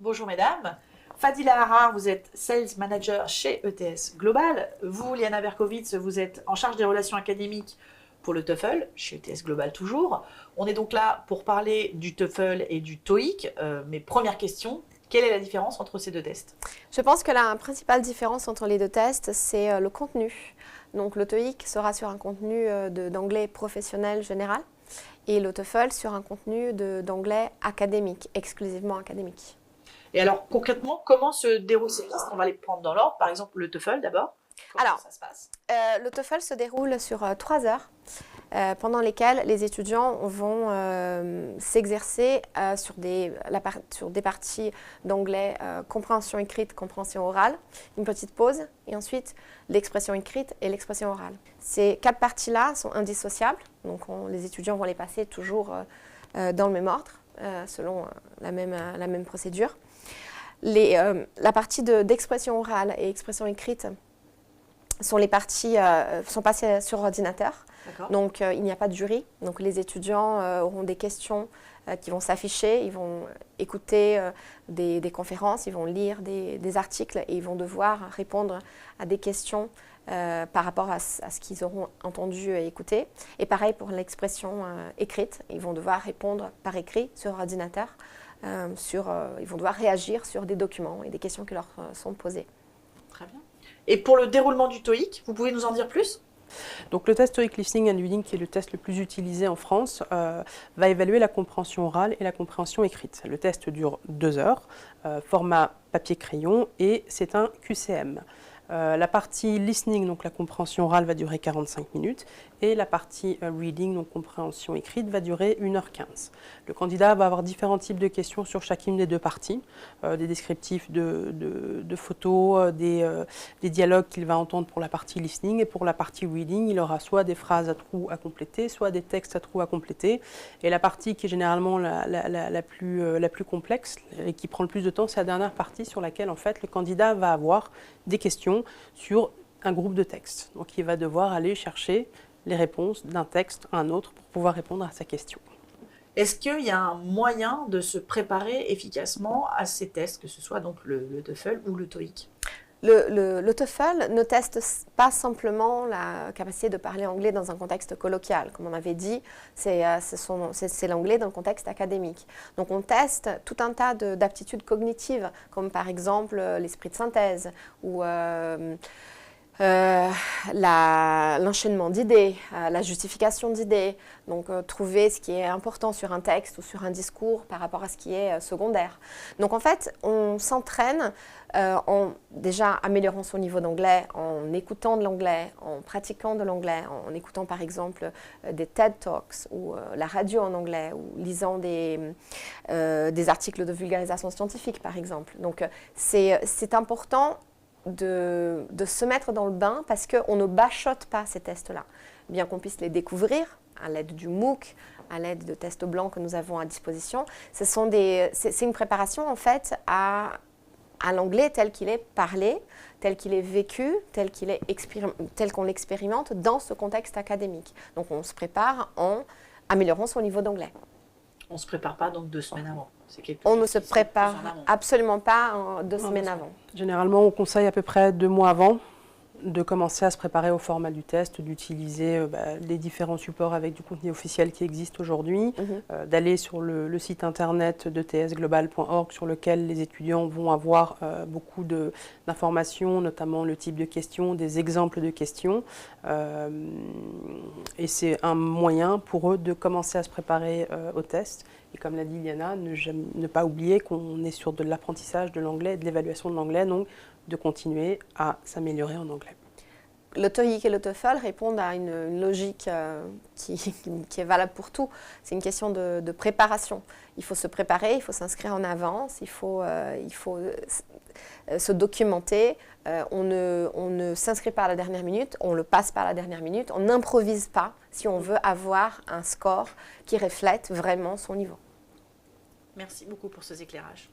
Bonjour mesdames. Fadila Harar, vous êtes Sales Manager chez ETS Global. Vous, Liana Berkowitz, vous êtes en charge des relations académiques pour le TOEFL, chez ETS Global toujours. On est donc là pour parler du TOEFL et du TOEIC. Mais première question, quelle est la différence entre ces deux tests? Je pense que la principale différence entre les deux tests, c'est le contenu. Donc le TOEIC sera sur un contenu d'anglais professionnel général et le TOEFL sur un contenu d'anglais académique, exclusivement académique. Et alors concrètement, comment se déroulent ces tests? On va les prendre dans l'ordre. Par exemple, le TOEFL d'abord. Comment ça se passe? Le TOEFL se déroule sur 3 heures. Pendant lesquelles les étudiants vont s'exercer sur des parties d'anglais compréhension écrite, compréhension orale, une petite pause et ensuite l'expression écrite et l'expression orale. Ces 4 parties-là sont indissociables, donc les étudiants vont les passer toujours dans le même ordre, selon la même procédure. La partie d'expression orale et expression écrite sont passées sur ordinateur. Donc, il n'y a pas de jury. Donc, les étudiants auront des questions qui vont s'afficher. Ils vont écouter des conférences, ils vont lire des articles et ils vont devoir répondre à des questions par rapport à ce qu'ils auront entendu et écouté. Et pareil pour l'expression écrite. Ils vont devoir répondre par écrit sur ordinateur. Ils vont devoir réagir sur des documents et des questions qui leur sont posées. Très bien. Et pour le déroulement du TOEIC, vous pouvez nous en dire plus? Donc le test TOEIC Listening and Reading, qui est le test le plus utilisé en France, va évaluer la compréhension orale et la compréhension écrite. Le test dure 2 heures, format papier-crayon, et c'est un QCM. La partie listening, donc la compréhension orale, va durer 45 minutes et la partie reading, donc compréhension écrite, va durer 1h15. Le candidat va avoir différents types de questions sur chacune des deux parties, des descriptifs de photos, des dialogues qu'il va entendre pour la partie listening, et pour la partie reading, il aura soit des phrases à trous à compléter, soit des textes à trous à compléter. Et la partie qui est généralement la plus complexe et qui prend le plus de temps, c'est la dernière partie sur laquelle en fait le candidat va avoir des questions sur un groupe de textes. Donc il va devoir aller chercher les réponses d'un texte à un autre pour pouvoir répondre à sa question. Est-ce qu'il y a un moyen de se préparer efficacement à ces tests, que ce soit donc le TOEFL ou le TOEIC? Le TOEFL ne teste pas simplement la capacité de parler anglais dans un contexte colloquial. Comme on avait dit, c'est l'anglais dans le contexte académique. Donc on teste tout un tas d'aptitudes cognitives, comme par exemple l'esprit de synthèse ou l'enchaînement d'idées, la justification d'idées, donc trouver ce qui est important sur un texte ou sur un discours par rapport à ce qui est secondaire. Donc en fait, on s'entraîne en déjà améliorant son niveau d'anglais, en écoutant de l'anglais, en pratiquant de l'anglais, en écoutant par exemple des TED Talks ou la radio en anglais ou lisant des articles de vulgarisation scientifique par exemple. Donc c'est important de se mettre dans le bain parce qu'on ne bachote pas ces tests-là. Bien qu'on puisse les découvrir à l'aide du MOOC, à l'aide de tests blancs que nous avons à disposition, c'est une préparation en fait à l'anglais tel qu'il est parlé, tel qu'il est vécu, tel qu'on l'expérimente dans ce contexte académique. Donc on se prépare en améliorant son niveau d'anglais. On ne se prépare pas donc 2 semaines avant? On ne se prépare absolument pas 2 semaines avant. Généralement, on conseille à peu près 2 mois avant de commencer à se préparer au format du test, d'utiliser les différents supports avec du contenu officiel qui existe aujourd'hui, d'aller sur le site internet de tsglobal.org sur lequel les étudiants vont avoir beaucoup d'informations, notamment le type de questions, des exemples de questions. Et c'est un moyen pour eux de commencer à se préparer au test. Et comme l'a dit Liana, ne pas oublier qu'on est sur de l'apprentissage de l'anglais et de l'évaluation de l'anglais, donc de continuer à s'améliorer en anglais. Le TOEIC et le TOEFL répondent à une logique qui est valable pour tout. C'est une question de préparation. Il faut se préparer, il faut s'inscrire en avance, il faut se documenter. On ne s'inscrit pas à la dernière minute, on le passe pas à la dernière minute, on n'improvise pas si on veut avoir un score qui reflète vraiment son niveau. Merci beaucoup pour ces éclairages.